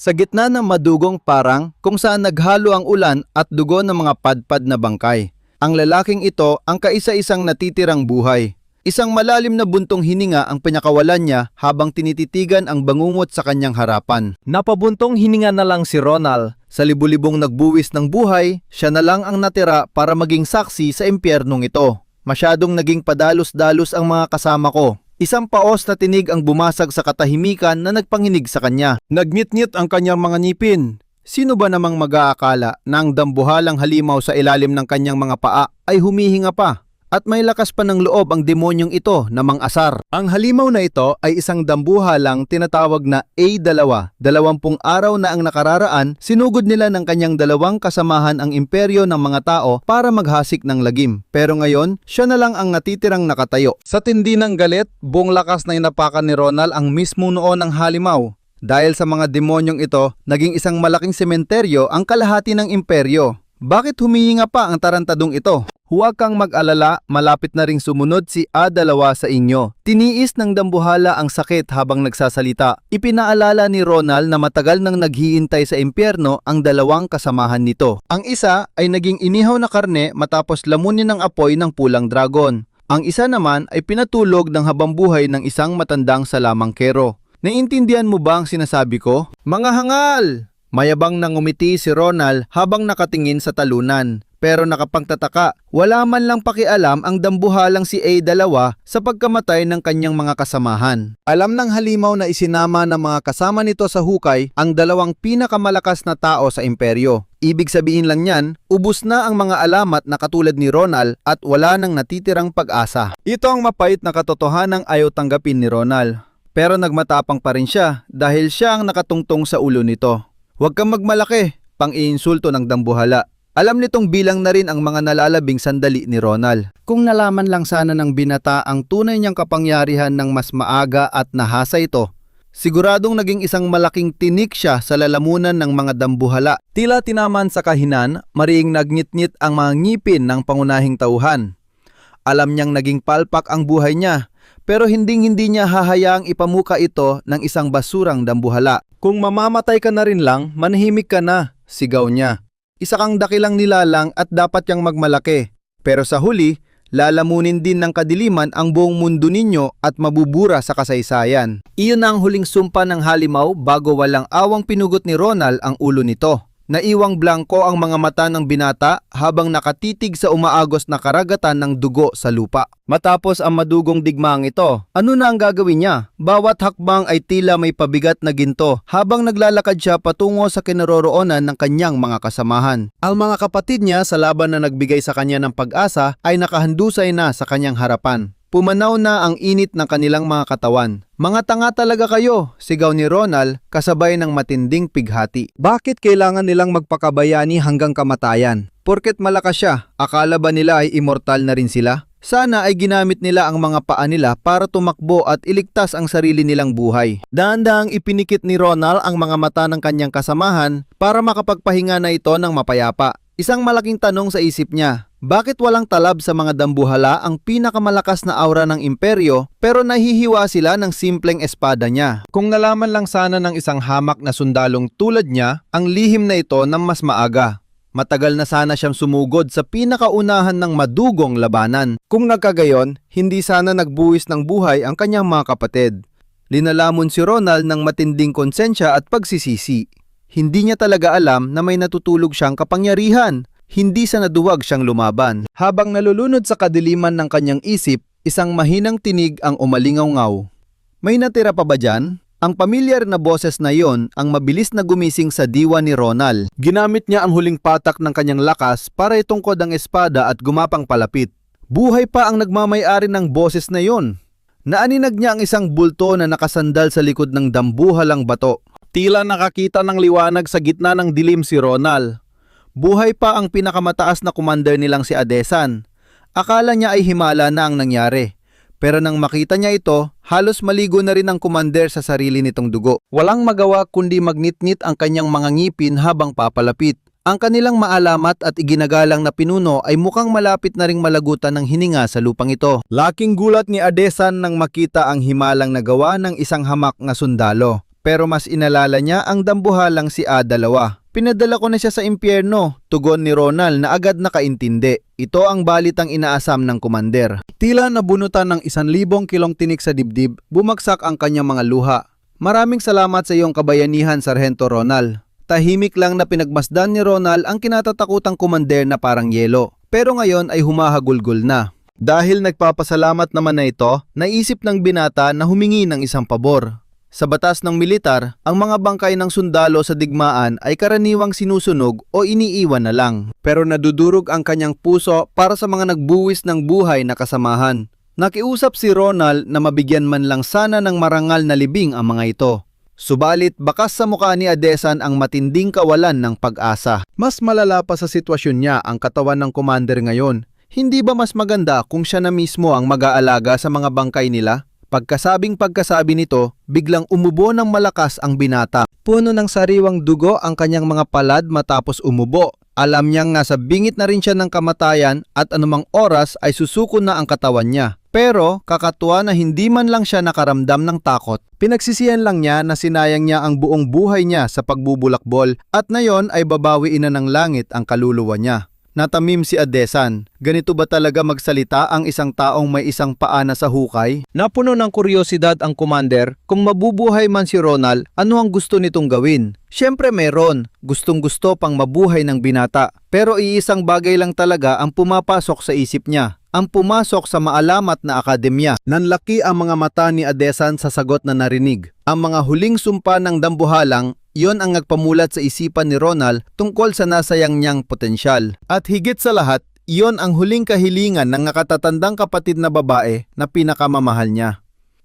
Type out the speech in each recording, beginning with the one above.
Sa gitna ng madugong parang kung saan naghalo ang ulan at dugo ng mga padpad na bangkay. Ang lalaking ito ang kaisa-isang natitirang buhay. Isang malalim na buntong hininga ang pinakawalan niya habang tinititigan ang bangungot sa kanyang harapan. Napabuntong hininga na lang si Ronald. Sa libu-libong nagbuwis ng buhay, siya na lang ang natira para maging saksi sa impyernong ito. Masyadong naging padalos-dalos ang mga kasama ko. Isang paos na tinig ang bumasag sa katahimikan na nagpanginig sa kanya. Nagngit-ngit ang kanyang mga ngipin. Sino ba namang mag-aakala na ang dambuhalang halimaw sa ilalim ng kanyang mga paa ay humihinga pa? At may lakas pa ng loob ang demonyong ito na mang-asar. Ang halimaw na ito ay isang dambuhalang tinatawag na A2. 20 araw na ang nakararaan, sinugod nila ng kanyang dalawang kasamahan ang imperyo ng mga tao para maghasik ng lagim. Pero ngayon, siya na lang ang natitirang nakatayo. Sa tindi ng galit, buong lakas na inapakan ni Ronald ang mismo noon ng halimaw. Dahil sa mga demonyong ito, naging isang malaking sementeryo ang kalahati ng imperyo. Bakit humihinga pa ang tarantadong ito? Huwag kang mag-alala, malapit na ring sumunod si A2 sa inyo. Tiniis ng dambuhala ang sakit habang nagsasalita. Ipinaalala ni Ronald na matagal nang naghihintay sa impyerno ang dalawang kasamahan nito. Ang isa ay naging inihaw na karne matapos lamunin ng apoy ng pulang dragon. Ang isa naman ay pinatulog ng habambuhay ng isang matandang salamangkero. Naiintindihan mo ba ang sinasabi ko? Mga hangal! Mayabang nang umiti si Ronald habang nakatingin sa talunan. Pero nakapagtataka, wala man lang pakialam ang dambuhalang si A2 sa pagkamatay ng kanyang mga kasamahan. Alam ng halimaw na isinama ng mga kasama nito sa hukay ang dalawang pinakamalakas na tao sa imperyo. Ibig sabihin lang niyan, ubos na ang mga alamat na katulad ni Ronald at wala nang natitirang pag-asa. Ito ang mapait na katotohanang ayaw tanggapin ni Ronald. Pero nagmatapang pa rin siya dahil siya ang nakatungtong sa ulo nito. Huwag kang magmalaki, pang-iinsulto ng dambuhala. Alam nitong bilang na rin ang mga nalalabing sandali ni Ronald. Kung nalaman lang sana ng binata ang tunay niyang kapangyarihan ng mas maaga at nahasa ito, siguradong naging isang malaking tinik siya sa lalamunan ng mga dambuhala. Tila tinaman sa kahinan, mariing nagnit-ngit ang mga ngipin ng pangunahing tauhan. Alam niyang naging palpak ang buhay niya, pero hindi niya hahayaang ipamuka ito ng isang basurang dambuhala. Kung mamamatay ka na rin lang, manahimik ka na, sigaw niya. Isa kang dakilang nilalang at dapat yang magmalaki. Pero sa huli, lalamunin din ng kadiliman ang buong mundo ninyo at mabubura sa kasaysayan. Iyon na ang huling sumpa ng halimaw bago walang awang pinugot ni Ronald ang ulo nito. Naiwang blanko ang mga mata ng binata habang nakatitig sa umaagos na karagatan ng dugo sa lupa. Matapos ang madugong digmaang ito, ano na ang gagawin niya? Bawat hakbang ay tila may pabigat na ginto habang naglalakad siya patungo sa kinaroroonan ng kanyang mga kasamahan. Ang mga kapatid niya sa laban na nagbigay sa kanya ng pag-asa ay nakahandusay na sa kanyang harapan. Pumanaw na ang init ng kanilang mga katawan. Mga tanga talaga kayo, sigaw ni Ronald kasabay ng matinding pighati. Bakit kailangan nilang magpakabayani hanggang kamatayan? Porket malakas siya, akala ba nila ay immortal na rin sila? Sana ay ginamit nila ang mga paa nila para tumakbo at iligtas ang sarili nilang buhay. Dahan-dahang ipinikit ni Ronald ang mga mata ng kanyang kasamahan para makapagpahinga na ito ng mapayapa. Isang malaking tanong sa isip niya. Bakit walang talab sa mga dambuhala ang pinakamalakas na aura ng imperyo pero nahihiwa sila ng simpleng espada niya? Kung nalaman lang sana ng isang hamak na sundalong tulad niya ang lihim na ito ng mas maaga. Matagal na sana siyang sumugod sa pinakaunahan ng madugong labanan. Kung nagkagayon, hindi sana nagbuwis ng buhay ang kanyang mga kapatid. Linalamon si Ronald ng matinding konsensya at pagsisisi. Hindi niya talaga alam na may natutulog siyang kapangyarihan. Hindi sa naduwag siyang lumaban. Habang nalulunod sa kadiliman ng kanyang isip, isang mahinang tinig ang umalingaw-ngaw. May natira pa ba dyan? Ang pamilyar na boses na yon ang mabilis na gumising sa diwa ni Ronald. Ginamit niya ang huling patak ng kanyang lakas para itungkod ang espada at gumapang palapit. Buhay pa ang nagmamay-ari ng boses na yon. Naaninag niya ang isang bulto na nakasandal sa likod ng dambuhalang bato. Tila nakakita ng liwanag sa gitna ng dilim si Ronald. Buhay pa ang pinakamataas na commander nilang si Adesan. Akala niya ay himala na ang nangyari. Pero nang makita niya ito, halos maligo na rin ang commander sa sarili nitong dugo. Walang magawa kundi magnitnit ang kanyang mga ngipin habang papalapit. Ang kanilang maalamat at iginagalang na pinuno ay mukhang malapit na ring malagutan ng hininga sa lupang ito. Laking gulat ni Adesan nang makita ang himalang nagawa ng isang hamak na sundalo. pero mas inalala niya ang dambuhalang si A2. Pinadala ko na siya sa impyerno, tugon ni Ronald na agad nakaintindi. Ito ang balitang inaasam ng komander. Tila nabunutan ng 1,000 kilong tinik sa dibdib, bumagsak ang kanyang mga luha. Maraming salamat sa iyong kabayanihan, Sargento Ronald. Tahimik lang na pinagmasdan ni Ronald ang kinatatakutang komander na parang yelo. Pero ngayon ay humahagulgol na. Dahil nagpapasalamat naman na ito, naisip ng binata na humingi ng isang pabor. Sa batas ng militar, ang mga bangkay ng sundalo sa digmaan ay karaniwang sinusunog o iniiwan na lang. Pero nadudurog ang kanyang puso para sa mga nagbuwis ng buhay na kasamahan. Nakiusap si Ronald na mabigyan man lang sana ng marangal na libing ang mga ito. Subalit bakas sa mukha ni Adesan ang matinding kawalan ng pag-asa. Mas malala pa sa sitwasyon niya ang katawan ng commander ngayon. Hindi ba mas maganda kung siya na mismo ang mag-aalaga sa mga bangkay nila? Pagkasabi nito, biglang umubo ng malakas ang binata. Puno ng sariwang dugo ang kanyang mga palad matapos umubo. Alam niyang nasa bingit na rin siya ng kamatayan at anumang oras ay susuko na ang katawan niya. Pero kakatuwa na hindi man lang siya nakaramdam ng takot. Pinagsisihan lang niya na sinayang niya ang buong buhay niya sa pagbubulakbol at nayon ay babawiin na ng langit ang kaluluwa niya. Natamim si Adesan. Ganito ba talaga magsalita ang isang taong may isang paa na sa hukay? Napuno ng kuryosidad ang commander kung mabubuhay man si Ronald, ano ang gusto nitong gawin? Siyempre meron, gustong-gusto pang mabuhay ng binata. Pero iisang bagay lang talaga ang pumapasok sa isip niya. Ang pumasok sa maalamat na akademya. Nanlaki ang mga mata ni Adesan sa sagot na narinig. Ang mga huling sumpa ng dambuhalang, iyon ang nagpamulat sa isipan ni Ronald tungkol sa nasayang niyang potensyal. At higit sa lahat, iyon ang huling kahilingan ng nakatatandang kapatid na babae na pinakamamahal niya.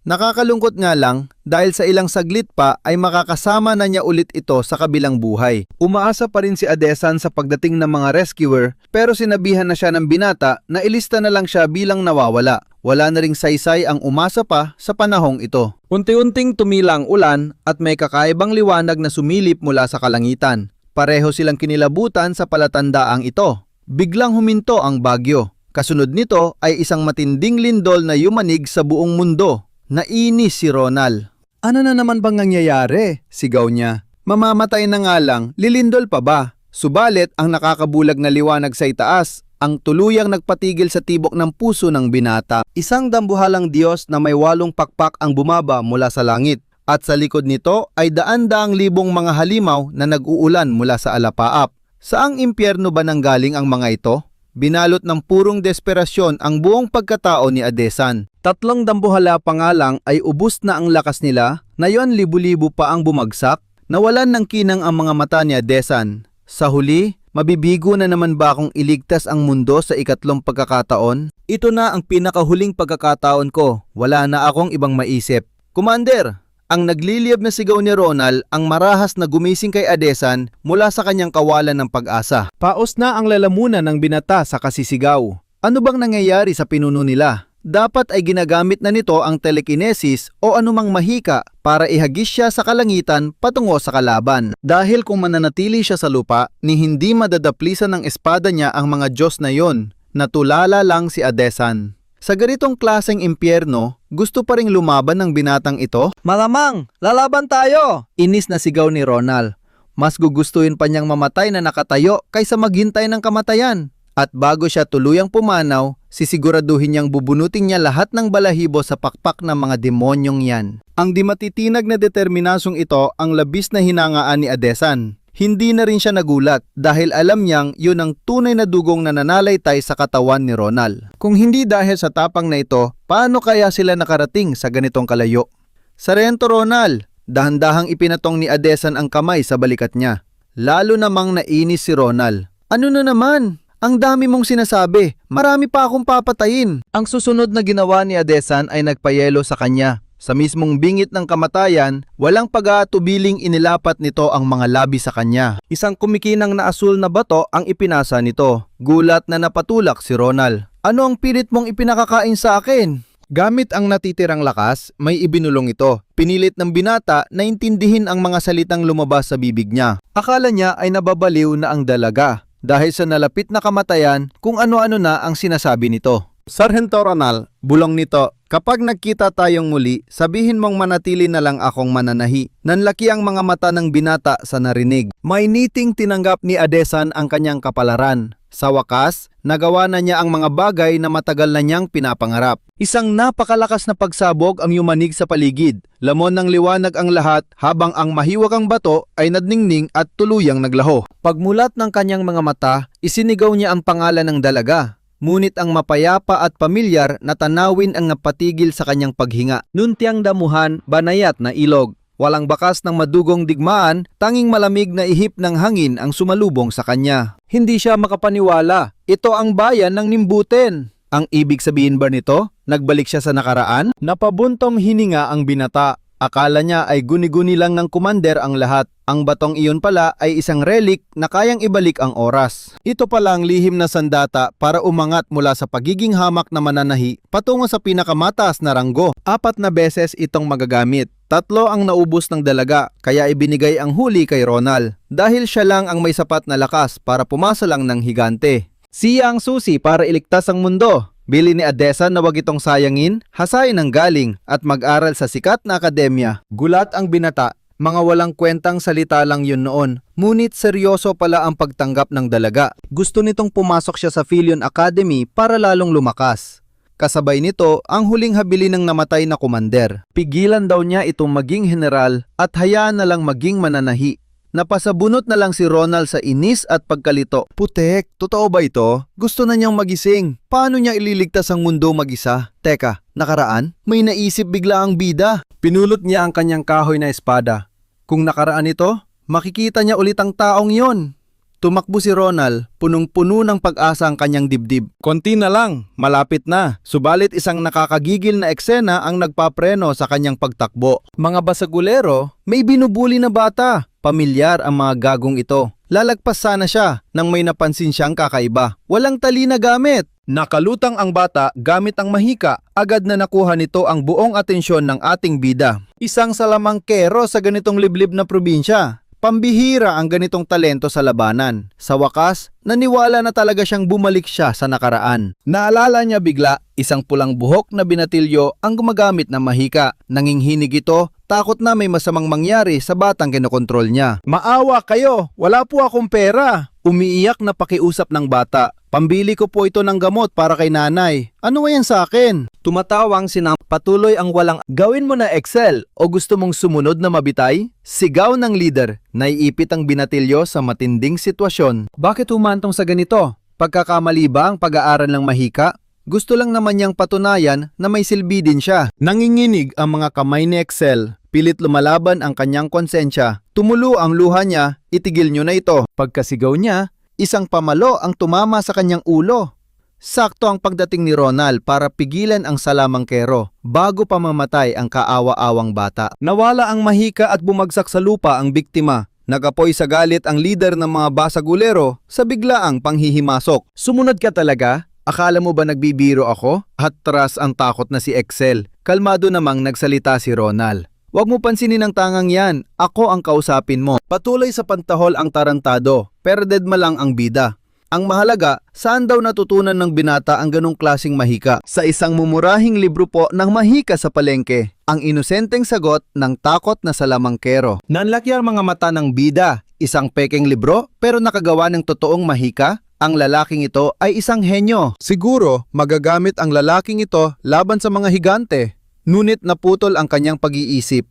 Nakakalungkot nga lang dahil sa ilang saglit pa ay makakasama na niya ulit ito sa kabilang buhay. Umaasa pa rin si Adesan sa pagdating ng mga rescuer pero sinabihan na siya ng binata na ilista na lang siya bilang nawawala. Wala na ring saysay ang umasa pa sa panahong ito. Unti-unting tumila ang ulan at may kakaibang liwanag na sumilip mula sa kalangitan. Pareho silang kinilabutan sa palatandaang ito. Biglang huminto ang bagyo. Kasunod nito ay isang matinding lindol na yumanig sa buong mundo. Nainis si Ronald. Ano na naman bang nangyayari? Sigaw niya. Mamamatay na nga lang, lilindol pa ba? Subalit ang nakakabulag na liwanag sa itaas, ang tuluyang nagpatigil sa tibok ng puso ng binata. Isang dambuhalang Diyos na may 8 pakpak ang bumaba mula sa langit. At sa likod nito ay daan-daang libong mga halimaw na nag-uulan mula sa alapaap. Saang impyerno ba nanggaling ang mga ito? Binalot ng purong desperasyon ang buong pagkatao ni Adesan. 3 dambuhala pa nga lang ay ubos na ang lakas nila, nayon libu-libo pa ang bumagsak, nawalan ng kinang ang mga mata ni Adesan. Sa huli, mabibigo na naman ba akong iligtas ang mundo sa 2nd pagkakataon? Ito na ang pinakahuling pagkakataon ko, wala na akong ibang maisip. Commander! Ang nagliliyab na sigaw ni Ronald ang marahas na gumising kay Adesan mula sa kanyang kawalan ng pag-asa. Paos na ang lalamunan ng binata sa kasisigaw. Ano bang nangyayari sa pinuno nila? Dapat ay ginagamit na nito ang telekinesis o anumang mahika para ihagis siya sa kalangitan patungo sa kalaban. Dahil kung mananatili siya sa lupa, ni hindi madadaplisan ng espada niya ang mga Diyos na yon, natulala lang si Adesan. Sa ganitong klaseng impyerno, gusto pa ring lumaban ng binatang ito? Malamang, lalaban tayo! Inis na sigaw ni Ronald. Mas gugustuhin pa niyang mamatay na nakatayo kaysa maghintay ng kamatayan. At bago siya tuluyang pumanaw, sisiguraduhin niyang bubunutin niya lahat ng balahibo sa pakpak ng mga demonyong yan. Ang di matitinag na determinasyong ito ang labis na hinangaan ni Adesan. Hindi na rin siya nagulat dahil alam niyang yun ang tunay na dugong na nananalaytay sa katawan ni Ronald. Kung hindi dahil sa tapang na ito, paano kaya sila nakarating sa ganitong kalayo? Sargento Ronald, dahan-dahang ipinatong ni Adesan ang kamay sa balikat niya. Lalo namang nainis si Ronald. Ano na naman? Ang dami mong sinasabi, marami pa akong papatayin. Ang susunod na ginawa ni Adesan ay nagpayelo sa kanya. Sa mismong bingit ng kamatayan, walang pag-aatubiling inilapat nito ang mga labi sa kanya. Isang kumikinang na asul na bato ang ipinasa nito. Gulat na napatulak si Ronald. Ano ang pilit mong ipinakakain sa akin? Gamit ang natitirang lakas, may ibinulong ito. Pinilit ng binata na intindihin ang mga salitang lumabas sa bibig niya. Akala niya ay nababaliw na ang dalaga dahil sa nalapit na kamatayan kung ano-ano na ang sinasabi nito. Sargento Ronald, bulong nito, Kapag nagkita tayong muli, sabihin mong manatili na lang akong mananahi. Nanlaki ang mga mata ng binata sa narinig. May niting tinanggap ni Adesan ang kanyang kapalaran. Sa wakas, nagawa na niya ang mga bagay na matagal na niyang pinapangarap. Isang napakalakas na pagsabog ang yumanig sa paligid. Lamon ng liwanag ang lahat habang ang mahiwagang bato ay nadningning at tuluyang naglaho. Pagmulat ng kanyang mga mata, isinigaw niya ang pangalan ng dalaga. Ngunit ang mapayapa at pamilyar na tanawin ang napatigil sa kanyang paghinga. Nuntiang damuhan, banayat na ilog. Walang bakas ng madugong digmaan, tanging malamig na ihip ng hangin ang sumalubong sa kanya. Hindi siya makapaniwala. Ito ang bayan ng Nimbuten. Ang ibig sabihin ba nito? Nagbalik siya sa nakaraan? Napabuntong hininga ang binata. Akala niya ay guni-guni lang ng kumander ang lahat. Ang batong iyon pala ay isang relic na kayang ibalik ang oras. Ito pala ang lihim na sandata para umangat mula sa pagiging hamak na mananahi patungo sa pinakamataas na ranggo. 4 na beses itong magagamit. 3 ang naubos ng dalaga, kaya ibinigay ang huli kay Ronald. Dahil siya lang ang may sapat na lakas para pumasa lang ng higante. Siya ang susi para iligtas ang mundo. Bili ni Adesan na wag itong sayangin, hasain ang galing at mag-aral sa sikat na akademya. Gulat ang binata, mga walang kwentang salita lang yun noon. Ngunit seryoso pala ang pagtanggap ng dalaga. Gusto nitong pumasok siya sa Filion Academy para lalong lumakas. Kasabay nito ang huling habili ng namatay na kumander. Pigilan daw niya itong maging general at hayaan na lang maging mananahi. Napasabunot na lang si Ronald sa inis at pagkalito. Putek, totoo ba ito? Gusto na niyang magising. Paano niya ililigtas ang mundo mag-isa? Teka, nakaraan? May naisip bigla ang bida. Pinulot niya ang kanyang kahoy na espada. Kung nakaraan ito, makikita niya ulit ang taong yon. Tumakbo si Ronald, punong-puno ng pag-asa ang kanyang dibdib. Konti na lang, malapit na. Subalit isang nakakagigil na eksena ang nagpapreno sa kanyang pagtakbo. Mga basagulero, may binubuli na bata. Pamilyar ang mga gagong ito. Lalagpas sana siya nang may napansin siyang kakaiba. Walang tali na gamit. Nakalutang ang bata gamit ang mahika. Agad na nakuha nito ang buong atensyon ng ating bida. Isang salamangkero sa ganitong liblib na probinsya. Pambihira ang ganitong talento sa labanan. Sa wakas, naniwala na talaga siyang bumalik siya sa nakaraan. Naalala niya bigla, isang pulang buhok na binatilyo ang gumagamit ng mahika. Nanginghinig ito, takot na may masamang mangyari sa batang kinokontrol niya. Maawa kayo, wala po akong pera. Umiiyak na pakiusap ng bata. Pambili ko po ito ng gamot para kay nanay. Ano yan sa akin? Tumatawang sinang patuloy ang walang gawin mo na Excel o gusto mong sumunod na mabitay? Sigaw ng leader, naiipit ang binatilyo sa matinding sitwasyon. Bakit humantong sa ganito? Pagkakamali ba ang pag-aaral ng mahika? Gusto lang naman niyang patunayan na may silbi din siya. Nanginginig ang mga kamay ni Excel. Pilit lumalaban ang kanyang konsensya. Tumulo ang luha niya, itigil niyo na ito. Pagkasigaw niya, isang pamalo ang tumama sa kanyang ulo. Sakto ang pagdating ni Ronald para pigilan ang salamangkero bago pa mamatay ang kaawa-awang bata. Nawala ang mahika at bumagsak sa lupa ang biktima. Nagapoy sa galit ang leader ng mga basagulero sa biglaang panghihimasok. Sumunod ka talaga? Akala mo ba nagbibiro ako? Atras ang takot na si Excel. Kalmado namang nagsalita si Ronald. Huwag mo pansinin ang tangang yan. Ako ang kausapin mo. Patuloy sa pantahol ang tarantado. Pero deadma lang ang bida. Ang mahalaga, saan daw natutunan ng binata ang ganong klaseng mahika? Sa isang mumurahing libro po ng mahika sa palengke. Ang inosenteng sagot ng takot na salamangkero. Nanlaki ang mga mata ng bida. Isang pekeng libro pero nakagawa ng totoong mahika? Ang lalaking ito ay isang henyo. Siguro magagamit ang lalaking ito laban sa mga higante. Ngunit naputol ang kanyang pag-iisip.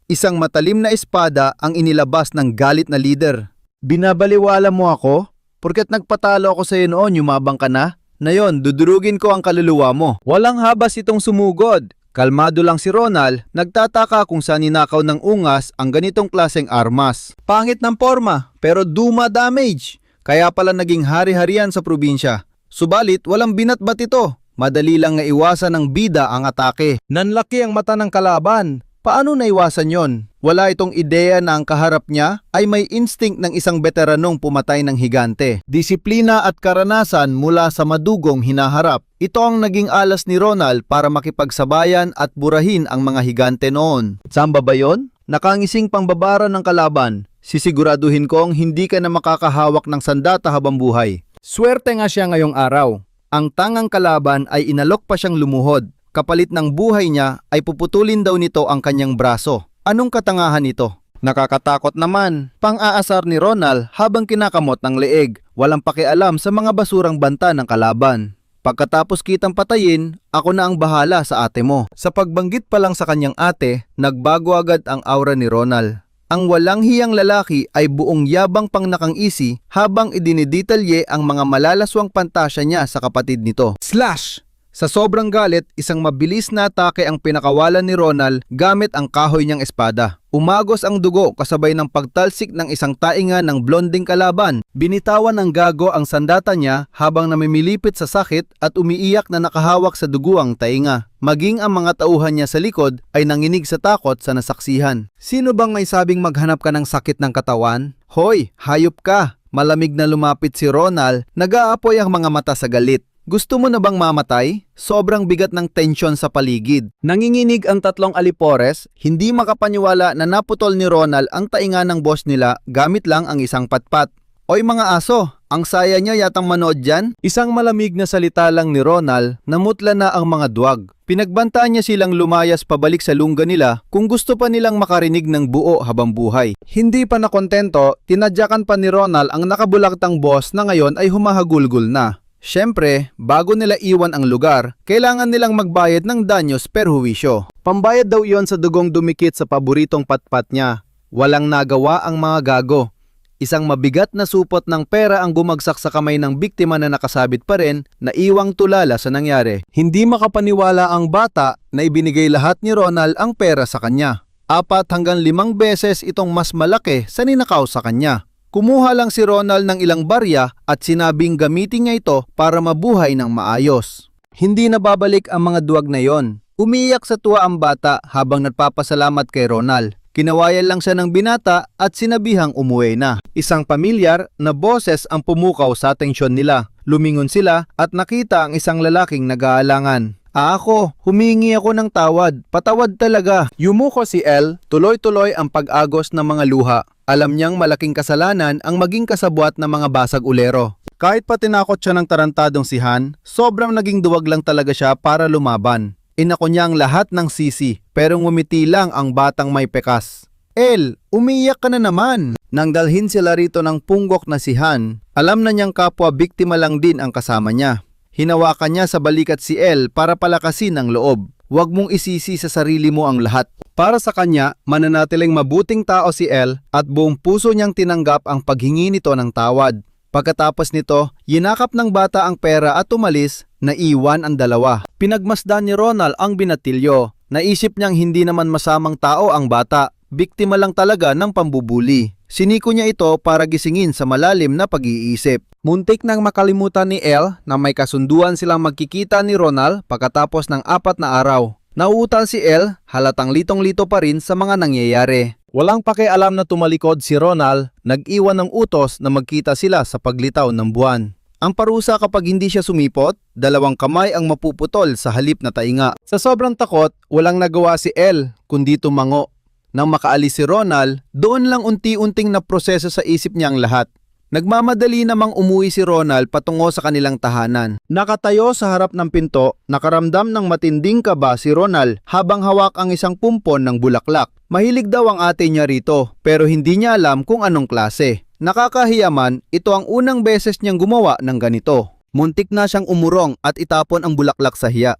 Isang matalim na espada ang inilabas ng galit na leader. Binabaliwala mo ako? Porket nagpatalo ako sa iyo noon, yumabang ka na? Nayon, dudurugin ko ang kaluluwa mo. Walang habas itong sumugod. Kalmado lang si Ronald, nagtataka kung saan ninakaw ng ungas ang ganitong klaseng armas. Pangit ng forma, pero duma damage. Kaya pala naging hari-harian sa probinsya. Subalit, walang binatbat ito. Madali lang nga iwasan ng bida ang atake. Nanlaki ang mata ng kalaban. Paano naiwasan yon? Wala itong ideya na ang kaharap niya ay may instinct ng isang veteranong pumatay ng higante. Disiplina at karanasan mula sa madugong hinaharap. Ito ang naging alas ni Ronald para makipagsabayan at burahin ang mga higante noon. Samba ba yun? Nakangising pangbabaran ng kalaban. Sisiguraduhin kong hindi ka na makakahawak ng sandata habang buhay. Swerte nga siya ngayong araw. Ang tangang kalaban ay inalok pa siyang lumuhod. Kapalit ng buhay niya ay puputulin daw nito ang kanyang braso. Anong katangahan ito? Nakakatakot naman. Pang-aasar ni Ronald habang kinakamot ng leeg. Walang pakialam sa mga basurang banta ng kalaban. Pagkatapos kitang patayin, ako na ang bahala sa ate mo. Sa pagbanggit pa lang sa kanyang ate, nagbago agad ang aura ni Ronald. Ang walang hiyang lalaki ay buong yabang pang nakangisi habang idinidetalye ang mga malalaswang pantasya niya sa kapatid nito. Slash! Sa sobrang galit, isang mabilis na atake ang pinakawalan ni Ronald gamit ang kahoy niyang espada. Umagos ang dugo kasabay ng pagtalsik ng isang tainga ng blonding kalaban. Binitawan ng gago ang sandata niya habang namimilipit sa sakit at umiiyak na nakahawak sa duguang tainga. Maging ang mga tauhan niya sa likod ay nanginig sa takot sa nasaksihan. Sino bang may sabing maghanap ka ng sakit ng katawan? Hoy, hayop ka! Malamig na lumapit si Ronald, nag-aapoy ang mga mata sa galit. Gusto mo na bang mamatay? Sobrang bigat ng tensyon sa paligid. Nanginginig ang tatlong alipores, hindi makapaniwala na naputol ni Ronald ang tainga ng boss nila gamit lang ang isang patpat. Oy mga aso, ang saya niya yatang manood dyan? Isang malamig na salita lang ni Ronald, namutla na ang mga duwag. Pinagbantaan niya silang lumayas pabalik sa lungga nila kung gusto pa nilang makarinig ng buo habang buhay. Hindi pa nakontento, tinadyakan pa ni Ronald ang nakabulaktang boss na ngayon ay humahagulgol na. Siyempre, bago nila iwan ang lugar, kailangan nilang magbayad ng danyos perhuwisyo. Pambayad daw iyon sa dugong dumikit sa paboritong patpat niya. Walang nagawa ang mga gago. Isang mabigat na supot ng pera ang bumagsak sa kamay ng biktima na nakasabit pa rin na iwang tulala sa nangyari. Hindi makapaniwala ang bata na ibinigay lahat ni Ronald ang pera sa kanya. 4 hanggang 5 beses itong mas malaki sa ninakaw sa kanya. Kumuha lang si Ronald ng ilang barya at sinabing gamitin niya ito para mabuhay ng maayos. Hindi na babalik ang mga duwag na yon. Umiiyak sa tuwa ang bata habang nagpapasalamat kay Ronald. Kinawayan lang siya ng binata at sinabihang umuwi na. Isang pamilyar na boses ang pumukaw sa atensyon nila. Lumingon sila at nakita ang isang lalaking nag-aalangan. Ako, humingi ako ng tawad. Patawad talaga. Yumuko si El, tuloy-tuloy ang pag-agos ng mga luha. Alam niyang malaking kasalanan ang maging kasabwat ng mga basag ulero. Kahit pa tinakot siya ng tarantadong si Han, sobrang naging duwag lang talaga siya para lumaban. Inako niya ang lahat ng sisi, pero ngumiti lang ang batang may pekas. El, umiiyak ka na naman. Nang dalhin sila rito ng punggok na si Han, alam na niyang kapwa biktima lang din ang kasama niya. Hinawakan niya sa balikat si El para palakasin ang loob. Huwag mong isisi sa sarili mo ang lahat. Para sa kanya, mananatiling mabuting tao si El at buong puso niyang tinanggap ang paghingi nito ng tawad. Pagkatapos nito, yinakap ng bata ang pera at umalis, naiwan ang dalawa. Pinagmasdan ni Ronald ang binatilyo. Naisip niyang hindi naman masamang tao ang bata, biktima lang talaga ng pambubuli. Siniko niya ito para gisingin sa malalim na pag-iisip. Muntik nang makalimutan ni El na may kasunduan silang magkikita ni Ronald pagkatapos ng 4 na araw. Nauutal si El, halatang litong-lito pa rin sa mga nangyayari. Walang pakialam na tumalikod si Ronald, nag-iwan ng utos na magkita sila sa paglitaw ng buwan. Ang parusa kapag hindi siya sumipot, 2 kamay ang mapuputol sa halip na tainga. Sa sobrang takot, walang nagawa si El kundi tumango. Nang makaalis si Ronald, doon lang unti-unting naproseso sa isip niya ang lahat. Nagmamadali namang umuwi si Ronald patungo sa kanilang tahanan. Nakatayo sa harap ng pinto, nakaramdam ng matinding kaba si Ronald habang hawak ang isang pumpon ng bulaklak. Mahilig daw ang ate niya rito, pero hindi niya alam kung anong klase. Nakakahiyaman, ito ang unang beses niyang gumawa ng ganito. Muntik na siyang umurong at itapon ang bulaklak sa hiya.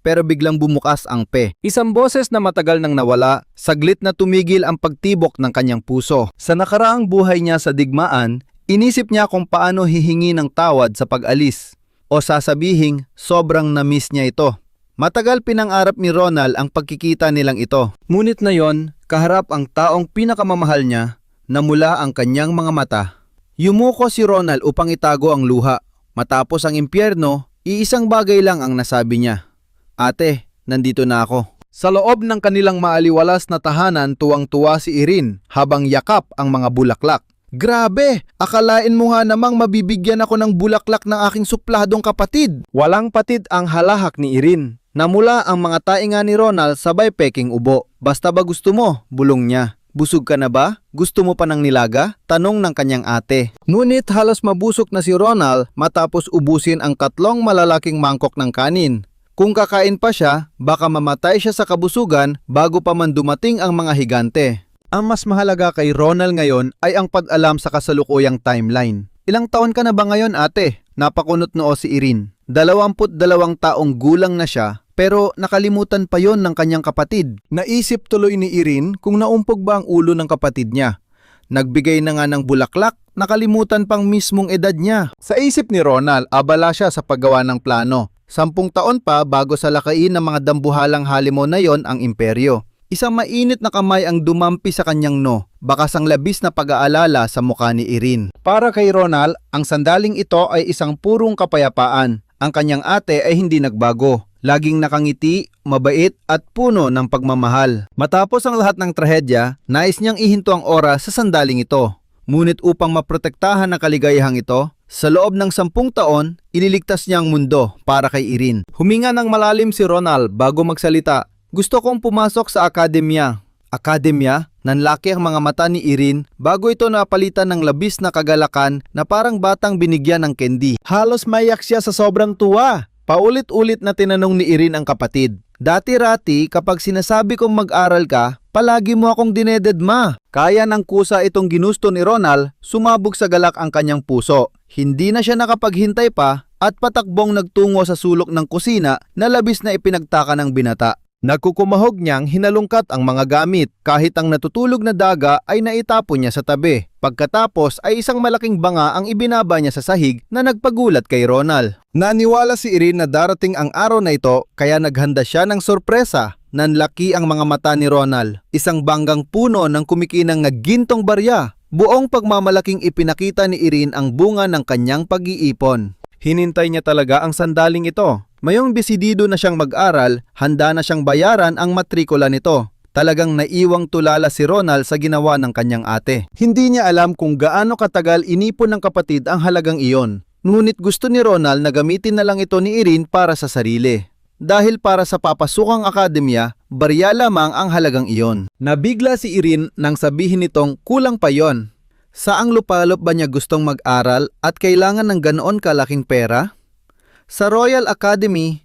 Pero biglang bumukas ang pe. Isang boses na matagal nang nawala, saglit na tumigil ang pagtibok ng kanyang puso. Sa nakaraang buhay niya sa digmaan, inisip niya kung paano hihingi ng tawad sa pag-alis o sasabihing sobrang na-miss niya ito. Matagal pinangarap ni Ronald ang pagkikita nilang ito. Ngunit na yon, kaharap ang taong pinakamamahal niya, namula ang kanyang mga mata. Yumuko si Ronald upang itago ang luha. Matapos ang impyerno, iisang bagay lang ang nasabi niya. Ate, nandito na ako. Sa loob ng kanilang maaliwalas na tahanan, tuwang-tuwa si Irene habang yakap ang mga bulaklak. Grabe! Akalain mo nga namang mabibigyan ako ng bulaklak ng aking supladong kapatid. Walang patid ang halahak ni Irene. Namula ang mga tainga ni Ronald sabay peking ubo. Basta ba gusto mo? Bulong niya. Busog ka na ba? Gusto mo pa ng nilaga? Tanong ng kanyang ate. Ngunit halos mabusok na si Ronald matapos ubusin ang 3 malalaking mangkok ng kanin. Kung kakain pa siya, baka mamatay siya sa kabusugan bago pa man dumating ang mga higante. Ang mas mahalaga kay Ronald ngayon ay ang pag-alam sa kasalukuyang timeline. Ilang taon ka na ba ngayon, ate? Napakunot noo si Irene. 22 taong gulang na siya, pero nakalimutan pa yon ng kanyang kapatid. Naisip tuloy ni Irene kung naumpog ba ang ulo ng kapatid niya. Nagbigay na nga ng bulaklak, nakalimutan pang mismong edad niya. Sa isip ni Ronald, abala siya sa paggawa ng plano. 10 taon pa bago salakayin ng mga dambuhalang halimaw na yon ang imperyo. Isang mainit na kamay ang dumampi sa kanyang bakas ang labis na pag-aalala sa mukha ni Irene. Para kay Ronald, ang sandaling ito ay isang purong kapayapaan. Ang kanyang ate ay hindi nagbago. Laging nakangiti, mabait at puno ng pagmamahal. Matapos ang lahat ng trahedya, nais niyang ihinto ang oras sa sandaling ito. Ngunit upang maprotektahan ang kaligayahang ito, sa loob ng 10 taon, ililigtas niya ang mundo para kay Irene. Huminga ng malalim si Ronald bago magsalita. Gusto kong pumasok sa akademya. Akademya? Nanlaki ang mga mata ni Irene bago ito napalitan ng labis na kagalakan na parang batang binigyan ng candy. Halos maiyak siya sa sobrang tuwa. Paulit-ulit na tinanong ni Irene ang kapatid. Dati-rati kapag sinasabi kong mag-aral ka, palagi mo akong dinededma. Kaya ng kusa itong ginusto ni Ronald, sumabog sa galak ang kanyang puso. Hindi na siya nakapaghintay pa at patakbong nagtungo sa sulok ng kusina na labis na ipinagtaka ng binata. Nagkukumahog niyang hinalungkat ang mga gamit kahit ang natutulog na daga ay naitapon niya sa tabi. Pagkatapos ay isang malaking banga ang ibinaba niya sa sahig na nagpagulat kay Ronald. Naniwala si Irene na darating ang araw na ito kaya naghanda siya ng sorpresa. Nanlaki ang mga mata ni Ronald. Isang banggang puno ng kumikinang na gintong barya. Buong pagmamalaking ipinakita ni Irene ang bunga ng kanyang pag-iipon. Hinintay niya talaga ang sandaling ito. Mayong desidido na siyang mag-aral, handa na siyang bayaran ang matrikula nito. Talagang naiwang tulala si Ronald sa ginawa ng kanyang ate. Hindi niya alam kung gaano katagal inipon ng kapatid ang halagang iyon. Ngunit gusto ni Ronald na gamitin na lang ito ni Irene para sa sarili. Dahil para sa papasukang akademya, barya lamang ang halagang iyon. Nabigla si Irene nang sabihin nitong kulang pa yon. Saang lupalop ba niya gustong mag-aral at kailangan ng ganoon kalaking pera? Sa Royal Academy,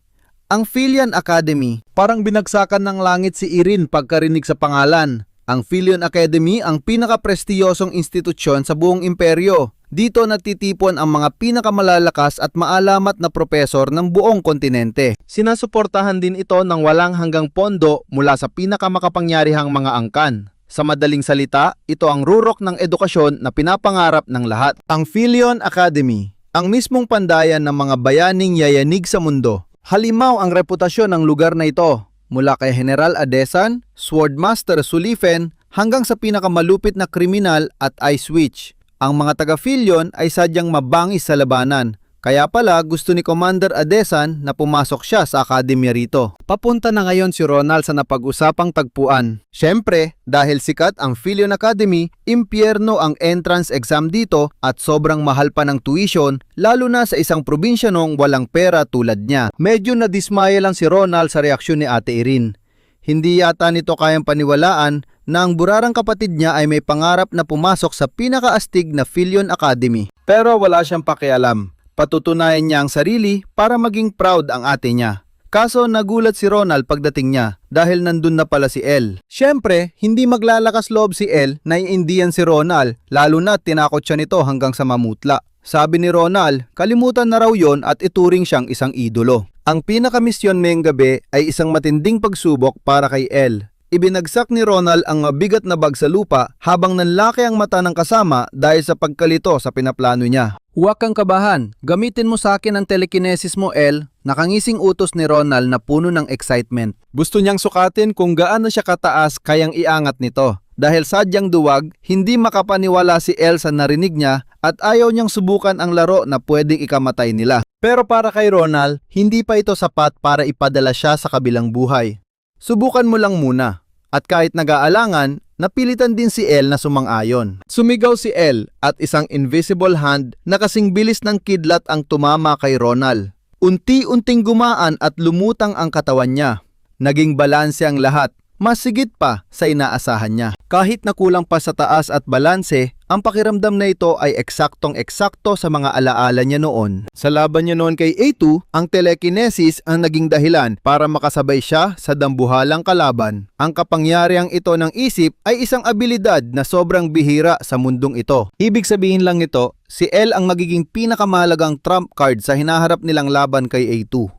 ang Filion Academy, parang binagsakan ng langit si Irene pagkarinig sa pangalan. Ang Filion Academy ang pinakaprestiyosong institusyon sa buong imperyo. Dito natitipon ang mga pinakamalalakas at maalamat na propesor ng buong kontinente. Sinasuportahan din ito ng walang hanggang pondo mula sa pinakamakapangyarihang mga angkan. Sa madaling salita, ito ang rurok ng edukasyon na pinapangarap ng lahat. Ang Filion Academy, ang mismong pandayan ng mga bayaning yayanig sa mundo. Halimaw ang reputasyon ng lugar na ito, mula kay General Adesan, Swordmaster Sulifen, hanggang sa pinakamalupit na kriminal at Ice Witch. Ang mga taga-Filion ay sadyang mabangis sa labanan. Kaya pala gusto ni Commander Adesan na pumasok siya sa akademya rito. Papunta na ngayon si Ronald sa napag-usapang tagpuan. Siyempre, dahil sikat ang Filion Academy, impyerno ang entrance exam dito at sobrang mahal pa ng tuition, lalo na sa isang probinsya nung walang pera tulad niya. Medyo nadismaya lang si Ronald sa reaksyon ni Ate Irene. Hindi yata nito kayang paniwalaan na ang burarang kapatid niya ay may pangarap na pumasok sa pinakaastig na Filion Academy. Pero wala siyang pakialam. Patutunayan niya ang sarili para maging proud ang ate niya. Kaso nagulat si Ronald pagdating niya dahil nandun na pala si Elle. Siyempre, hindi maglalakas loob si Elle na iindiyan si Ronald, lalo na tinakot siya nito hanggang sa mamutla. Sabi ni Ronald, kalimutan na raw yon at ituring siyang isang idolo. Ang pinakamisyon ngayong gabi ay isang matinding pagsubok para kay Elle. Ibinagsak ni Ronald ang mabigat na bag sa lupa habang nanlaki ang mata ng kasama dahil sa pagkalito sa pinaplano niya. Huwag kang kabahan, gamitin mo sa akin ang telekinesis mo, Elle. Nakangising utos ni Ronald na puno ng excitement. Gusto niyang sukatin kung gaano siya kataas kayang iangat nito. Dahil sadyang duwag, hindi makapaniwala si Elle sa narinig niya at ayaw niyang subukan ang laro na pwedeng ikamatay nila. Pero para kay Ronald, hindi pa ito sapat para ipadala siya sa kabilang buhay. Subukan mo lang muna. At kahit nag-aalangan, napilitan din si Elle na sumang-ayon. Sumigaw si Elle at isang invisible hand na kasing bilis ng kidlat ang tumama kay Ronald. Unti-unting gumaan at lumutang ang katawan niya. Naging balanse ang lahat. mas sigit pa sa inaasahan niya. Kahit na kulang pa sa taas at balanse, ang pakiramdam na ito ay eksaktong-eksakto sa mga alaala niya noon. Sa laban niya noon kay A2, ang telekinesis ang naging dahilan para makasabay siya sa dambuhalang kalaban. Ang kapangyarihang ito ng isip ay isang abilidad na sobrang bihira sa mundong ito. Ibig sabihin lang nito, si L ang magiging pinakamahalagang trump card sa hinaharap nilang laban kay A2.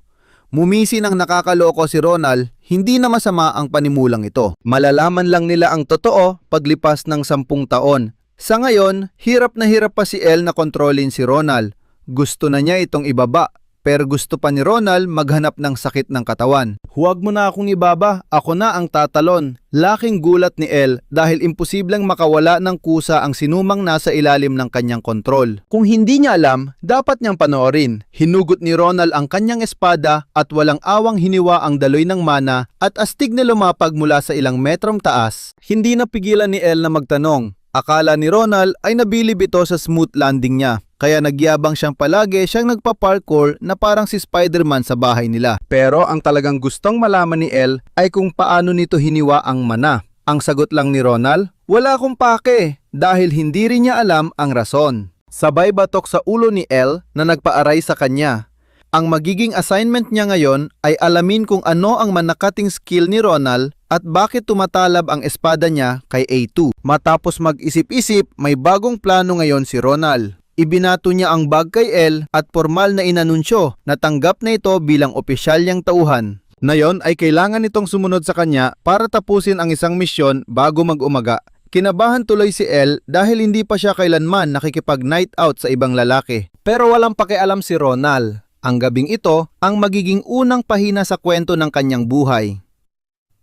Mumisi ng nakakaloko si Ronald, hindi na masama ang panimulang ito. Malalaman lang nila ang totoo paglipas ng 10 taon. Sa ngayon, hirap na hirap pa si El na kontrolin si Ronald. Gusto na niya itong ibaba, pero gusto pa ni Ronald maghanap ng sakit ng katawan. Huwag mo na akong ibaba, ako na ang tatalon. Laking gulat ni El dahil imposibleng makawala ng kusa ang sinumang nasa ilalim ng kanyang kontrol. Kung hindi niya alam, dapat niyang panoorin. Hinugot ni Ronald ang kanyang espada at walang awang hiniwa ang daloy ng mana at astig na lumapag mula sa ilang metrong taas. Hindi napigilan ni El na magtanong. Akala ni Ronald ay nabilib ito sa smooth landing niya, kaya nagyabang siyang palagi siyang nagpa-parkour na parang si Spider-Man sa bahay nila. Pero ang talagang gustong malaman ni El ay kung paano nito hiniwa ang mana. Ang sagot lang ni Ronald, wala akong pake, dahil hindi rin niya alam ang rason. Sabay batok sa ulo ni El na nagpaaray sa kanya. Ang magiging assignment niya ngayon ay alamin kung ano ang manakating skill ni Ronald at bakit tumatalab ang espada niya kay A2. Matapos mag-isip-isip, may bagong plano ngayon si Ronald. Ibinato niya ang bag kay El at formal na inanunsyo na tanggap na ito bilang opisyal niyang tauhan. Ngayon ay kailangan nitong sumunod sa kanya para tapusin ang isang misyon bago mag-umaga. Kinabahan tuloy si El dahil hindi pa siya kailanman nakikipag-night out sa ibang lalaki. Pero walang pakialam si Ronald. Ang gabing ito ang magiging unang pahina sa kwento ng kanyang buhay.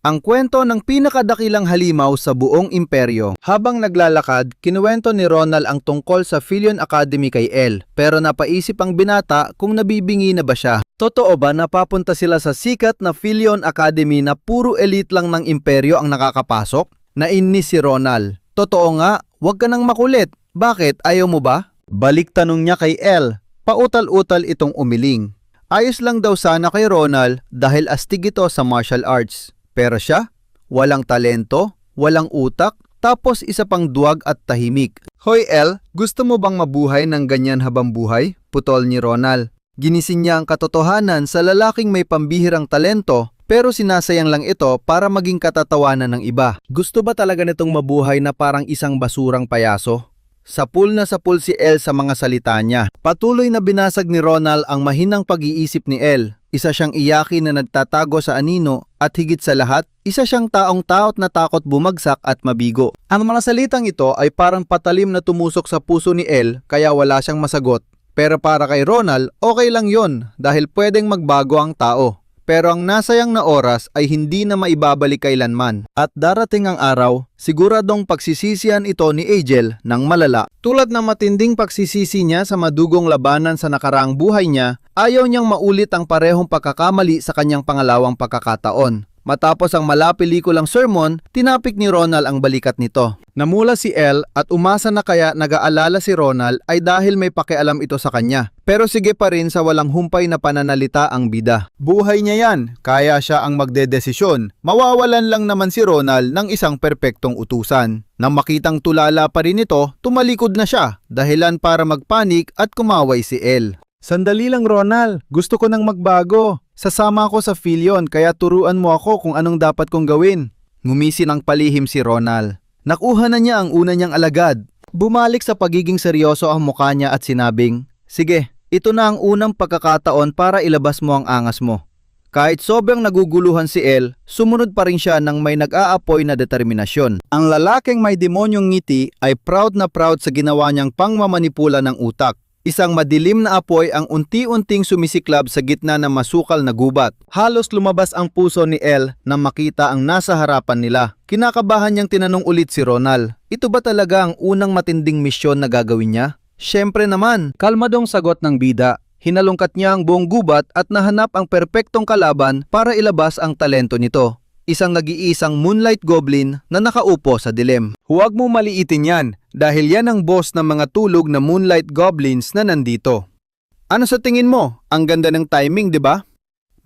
Ang kwento ng pinakadakilang halimaw sa buong imperyo. Habang naglalakad, kinuwento ni Ronald ang tungkol sa Philion Academy kay El, pero napaisip ang binata kung nabibingi na ba siya. Totoo ba napapunta sila sa sikat na Philion Academy na puro elite lang ng imperyo ang nakakapasok? Nainis si Ronald. Totoo nga, huwag ka nang makulit. Bakit, ayaw mo ba? Balik tanong niya kay El. Pautal-utal itong umiling. Ayos lang daw sana kay Ronald dahil astig ito sa martial arts. Pero siya, walang talento, walang utak, tapos isa pang duwag at tahimik. Hoy El, gusto mo bang mabuhay ng ganyan habang buhay? Putol ni Ronald. Ginising niya ang katotohanan sa lalaking may pambihirang talento pero sinasayang lang ito para maging katatawanan ng iba. Gusto ba talaga nitong mabuhay na parang isang basurang payaso? Sapul na sapul si El sa mga salita niya. Patuloy na binasag ni Ronald ang mahinang pag-iisip ni El. Isa siyang iyaki na nagtatago sa anino at higit sa lahat, isa siyang taong taot na takot bumagsak at mabigo. Ang mga salitang ito ay parang patalim na tumusok sa puso ni El kaya wala siyang masagot. Pero para kay Ronald, okay lang yon dahil pwedeng magbago ang tao. Pero ang nasayang na oras ay hindi na maibabalik kailanman. At darating ang araw, siguradong pagsisisihan ito ni Angel ng malala. Tulad ng matinding pagsisisi niya sa madugong labanan sa nakaraang buhay niya, ayaw niyang maulit ang parehong pagkakamali sa kanyang pangalawang pagkakataon. Matapos ang malapelikulang sermon, tinapik ni Ronald ang balikat nito. Namula si El at umasa na kaya nag-aalala si Ronald ay dahil may pakialam ito sa kanya. Pero sige pa rin sa walang humpay na pananalita ang bida. Buhay niya yan, kaya siya ang magdedesisyon. Mawawalan lang naman si Ronald ng isang perpektong utusan. Nang makitang tulala pa rin ito, tumalikod na siya, dahilan para magpanik at kumaway si El. Sandali lang Ronald, gusto ko nang magbago. Sasama ako sa Philion kaya turuan mo ako kung anong dapat kong gawin. Ngumisi ng palihim si Ronald. Nakuha na niya ang una niyang alagad. Bumalik sa pagiging seryoso ang mukha niya at sinabing, sige, ito na ang unang pagkakataon para ilabas mo ang angas mo. Kahit sobrang naguguluhan si El, sumunod pa rin siya ng may nag-aapoy na determinasyon. Ang lalaking may demonyong ngiti ay proud na proud sa ginawa niyang pangmamanipula ng utak. Isang madilim na apoy ang unti-unting sumisiklab sa gitna ng masukal na gubat. Halos lumabas ang puso ni El nang makita ang nasa harapan nila. Kinakabahan niyang tinanong ulit si Ronald, ito ba talaga ang unang matinding misyon na gagawin niya? Siyempre naman, kalmadong sagot ng bida. Hinalungkat niya ang buong gubat at nahanap ang perpektong kalaban para ilabas ang talento nito. Isang nag-iisang moonlight goblin na nakaupo sa dilim. Huwag mo maliitin yan dahil yan ang boss ng mga tulog na moonlight goblins na nandito. Ano sa tingin mo? Ang ganda ng timing, di ba?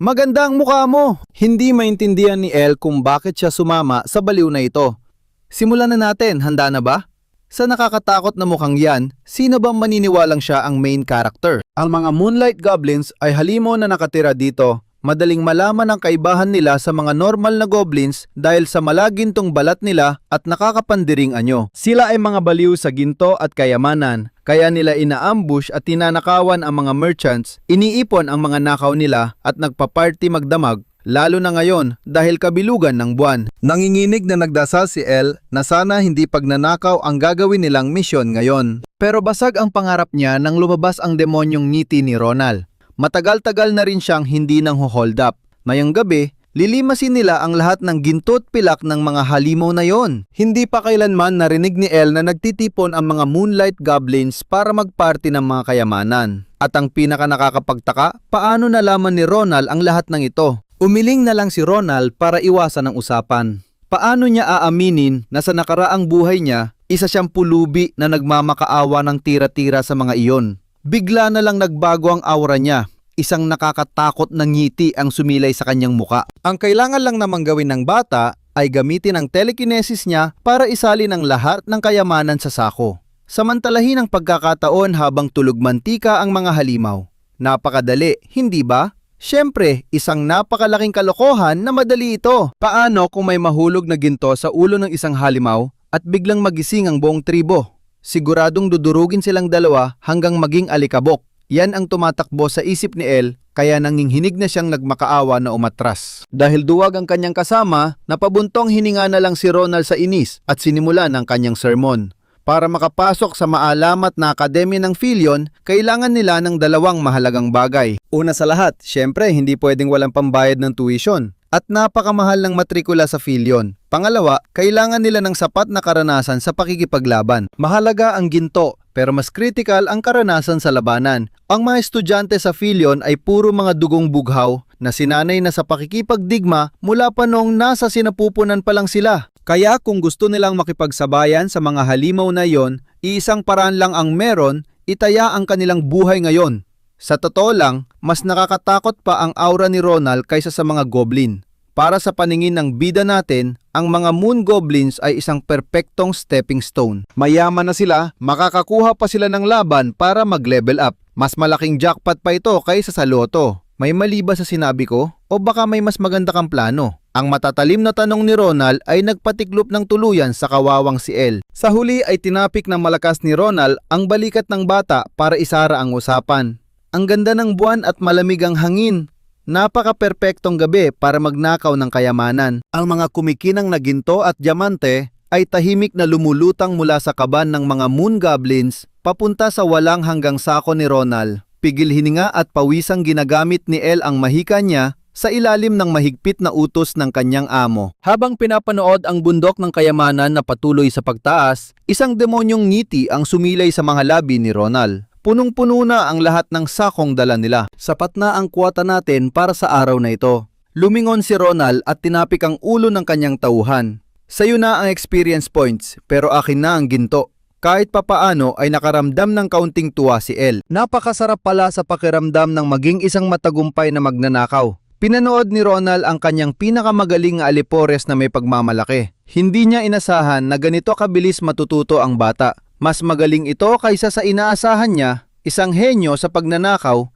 Maganda ang mukha mo! Hindi maintindihan ni Elle kung bakit siya sumama sa baliw na ito. Simulan na natin, handa na ba? Sa nakakatakot na mukhang yan, sino bang maniniwalang siya ang main character? Ang mga Moonlight Goblins ay halimaw na nakatira dito. Madaling malaman ang kaibahan nila sa mga normal na goblins dahil sa malagintong balat nila at nakakapandiring anyo. Sila ay mga baliw sa ginto at kayamanan, kaya nila inaambush at tinanakawan ang mga merchants, iniipon ang mga nakaw nila at nagpa-party magdamag, lalo na ngayon dahil kabilugan ng buwan. Nanginginig na nagdasal si Elle na sana hindi pagnanakaw ang gagawin nilang misyon ngayon. Pero basag ang pangarap niya nang lumabas ang demonyong ngiti ni Ronald. Matagal-tagal na rin siyang hindi nang hold up. Mayang gabi, lilimasin nila ang lahat ng ginto at pilak ng mga halimaw na yon. Hindi pa kailanman narinig ni Elle na nagtitipon ang mga Moonlight Goblins para magparty ng mga kayamanan. At ang pinaka nakakapagtaka, paano nalaman ni Ronald ang lahat ng ito? Umiling na lang si Ronald para iwasan ang usapan. Paano niya aaminin na sa nakaraang buhay niya, isa siyang pulubi na nagmamakaawa ng tira-tira sa mga iyon? Bigla na lang nagbago ang aura niya. Isang nakakatakot na ngiti ang sumilay sa kanyang muka. Ang kailangan lang namang gawin ng bata ay gamitin ang telekinesis niya para isalin ang lahat ng kayamanan sa sako. Samantalahin ang pagkakataon habang tulog mantika ang mga halimaw. Napakadali, hindi ba? Siyempre, isang napakalaking kalokohan na madali ito. Paano kung may mahulog na ginto sa ulo ng isang halimaw at biglang magising ang buong tribo? Siguradong dudurugin silang dalawa hanggang maging alikabok. Yan ang tumatakbo sa isip ni Elle, kaya nanginghinig na siyang nagmakaawa na umatras. Dahil duwag ang kanyang kasama, napabuntong hininga na lang si Ronald sa inis at sinimulan ang kanyang sermon. Para makapasok sa maalamat na akademya ng Philion, kailangan nila ng dalawang mahalagang bagay. Una sa lahat, syempre hindi pwedeng walang pambayad ng tuition. At napakamahal ng matrikula sa Philion. Pangalawa, kailangan nila ng sapat na karanasan sa pakikipaglaban. Mahalaga ang ginto, pero mas critical ang karanasan sa labanan. Ang mga estudyante sa Philion ay puro mga dugong bughaw na sinanay na sa pakikipagdigma mula pa noong nasa sinapupunan pa lang sila. Kaya kung gusto nilang makipagsabayan sa mga halimaw na yon, iisang paraan lang ang meron, itaya ang kanilang buhay ngayon. Sa totoo lang, mas nakakatakot pa ang aura ni Ronald kaysa sa mga goblin. Para sa paningin ng bida natin, ang mga moon goblins ay isang perpektong stepping stone. Mayaman na sila, makakakuha pa sila ng laban para mag-level up. Mas malaking jackpot pa ito kaysa sa loto. May mali ba sa sinabi ko? O baka may mas maganda kang plano? Ang matatalim na tanong ni Ronald ay nagpatiklop ng tuluyan sa kawawang si Elle. Sa huli ay tinapik ng malakas ni Ronald ang balikat ng bata para isara ang usapan. Ang ganda ng buwan at malamig ang hangin. Napaka-perpektong gabi para magnakaw ng kayamanan. Ang mga kumikinang na ginto at diamante ay tahimik na lumulutang mula sa kaban ng mga moon goblins papunta sa walang hanggang sako ni Ronald. Pigil hininga at pawisang ginagamit ni Elle ang mahika niya sa ilalim ng mahigpit na utos ng kanyang amo. Habang pinapanood ang bundok ng kayamanan na patuloy sa pagtaas, isang demonyong ngiti ang sumilay sa mga labi ni Ronald. Punong-puno na ang lahat ng sakong dala nila. Sapat na ang kwota natin para sa araw na ito. Lumingon si Ronald at tinapik ang ulo ng kanyang tauhan. Sa'yo na ang experience points, pero akin na ang ginto. Kahit papaano ay nakaramdam ng kaunting tuwa si Elle. Napakasarap pala sa pakiramdam ng maging isang matagumpay na magnanakaw. Pinanood ni Ronald ang kanyang pinakamagaling na alipores na may pagmamalaki. Hindi niya inasahan na ganito kabilis matututo ang bata. Mas magaling ito kaysa sa inaasahan niya, isang henyo sa pagnanakaw,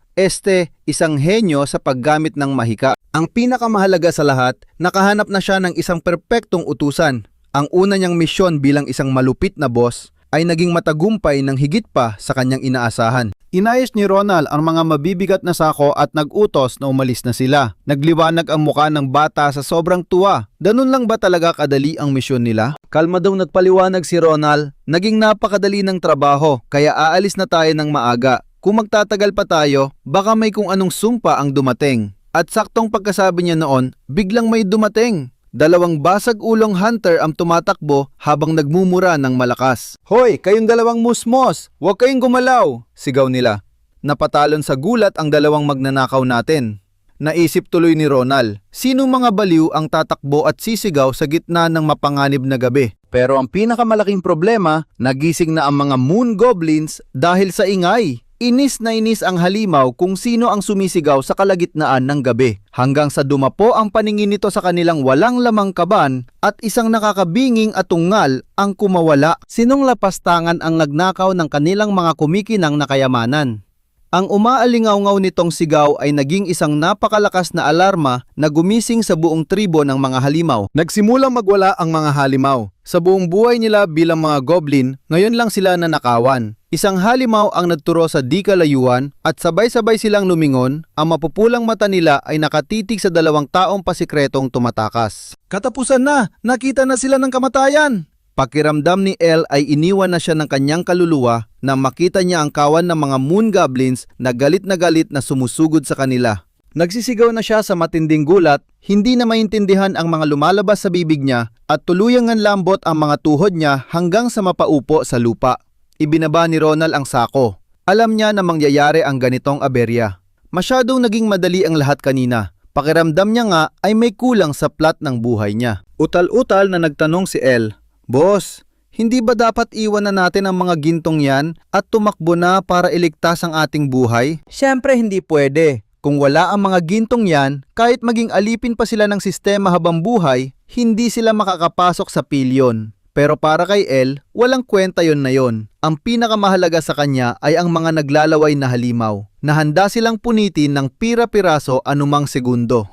isang henyo sa paggamit ng mahika. Ang pinakamahalaga sa lahat, nakahanap na siya ng isang perpektong utusan. Ang una niyang misyon bilang isang malupit na boss ay naging matagumpay ng higit pa sa kanyang inaasahan. Inayos ni Ronald ang mga mabibigat na sako at nag-utos na umalis na sila. Nagliwanag ang mukha ng bata sa sobrang tuwa. Ganun lang ba talaga kadali ang misyon nila? Kalma daw nagpaliwanag si Ronald. Naging napakadali ng trabaho, kaya aalis na tayo ng maaga. Kung magtatagal pa tayo, baka may kung anong sumpa ang dumating. At saktong pagkasabi niya noon, biglang may dumating. Dalawang basag ulong hunter ang tumatakbo habang nagmumura ng malakas. Hoy, kayong dalawang musmos! Huwag kayong gumalaw! Sigaw nila. Napatalon sa gulat ang dalawang magnanakaw natin. Naisip tuloy ni Ronald, sino mga baliw ang tatakbo at sisigaw sa gitna ng mapanganib na gabi? Pero ang pinakamalaking problema, nagising na ang mga moon goblins dahil sa ingay. Inis na inis ang halimaw kung sino ang sumisigaw sa kalagitnaan ng gabi, hanggang sa dumapo ang paningin nito sa kanilang walang lamang kaban at isang nakakabinging at tungal ang kumawala. Sinong lapastangan ang nagnakaw ng kanilang mga kumikinang na kayamanan? Ang umaalingaw-ngaw nitong sigaw ay naging isang napakalakas na alarma na gumising sa buong tribo ng mga halimaw. Nagsimulang magwala ang mga halimaw. Sa buong buhay nila bilang mga goblin, ngayon lang sila nanakawan. Isang halimaw ang nagturo sa di kalayuan at sabay-sabay silang lumingon, ang mapupulang mata nila ay nakatitig sa dalawang taong pasikretong tumatakas. Katapusan na! Nakita na sila ng kamatayan! Pakiramdam ni El ay iniwan na siya ng kanyang kaluluwa nang makita niya ang kawan ng mga moon goblins na galit na sumusugod sa kanila. Nagsisigaw na siya sa matinding gulat, hindi na maintindihan ang mga lumalabas sa bibig niya at tuluyang lambot ang mga tuhod niya hanggang sa mapaupo sa lupa. Ibinaba ni Ronald ang sako. Alam niya na mangyayari ang ganitong aberya. Masyadong naging madali ang lahat kanina. Pakiramdam niya nga ay may kulang sa plot ng buhay niya. Utal-utal na nagtanong si El, "Boss, hindi ba dapat iwan na natin ang mga gintong yan at tumakbo na para iligtas ang ating buhay?" Siyempre hindi pwede. Kung wala ang mga gintong yan, kahit maging alipin pa sila ng sistema habang buhay, hindi sila makakapasok sa pilyon. Pero para kay El, walang kwenta yon na yon. Ang pinakamahalaga sa kanya ay ang mga naglalaway na halimaw, na handa silang punitin ng pira-piraso anumang segundo.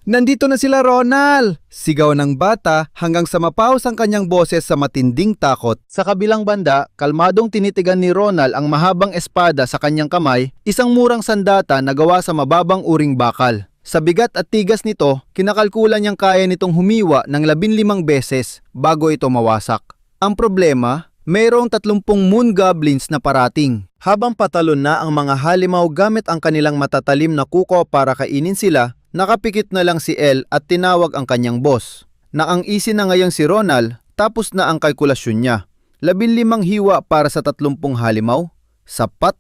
Nandito na sila, Ronald! Sigaw ng bata hanggang sa mapaos ang kanyang boses sa matinding takot. Sa kabilang banda, kalmadong tinitigan ni Ronald ang mahabang espada sa kanyang kamay, isang murang sandata na gawa sa mababang uring bakal. Sa bigat at tigas nito, kinakalkulan niyang kaya nitong humiwa ng 15 beses bago ito mawasak. Ang problema, mayroong 30 moon goblins na parating. Habang patalon na ang mga halimaw gamit ang kanilang matatalim na kuko para kainin sila, nakapikit na lang si El at tinawag ang kanyang boss. Nakang-isi na ngayon si Ronald, tapos na ang kalkulasyon niya. 15 hiwa para sa 30 halimaw? Sapat